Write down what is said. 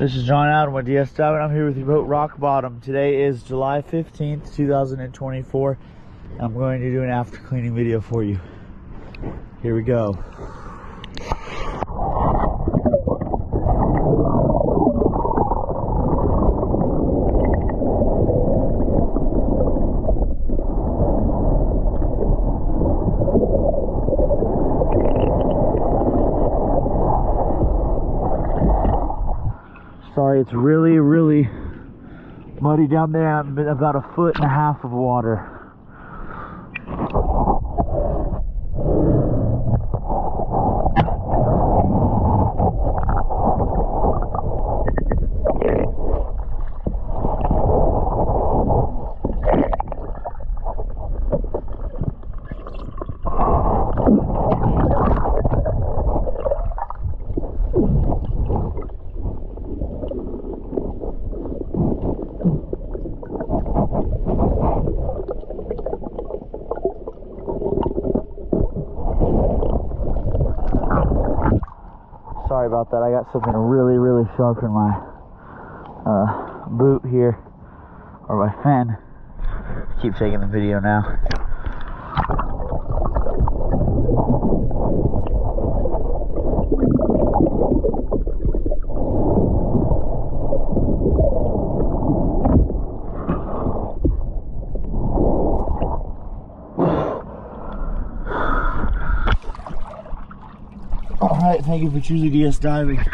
This is John Adam with DS Diving. I'm here with your boat Rock Bottom. Today is July 15th, 2024. I'm going to do an after cleaning video for you. Here we go. Sorry, it's really muddy down there. I'm about 1.5 feet of water. Sorry about that. I got something really sharp in my boot here, or my fin. Keep taking the video now. Alright, thank you for choosing DS Diving.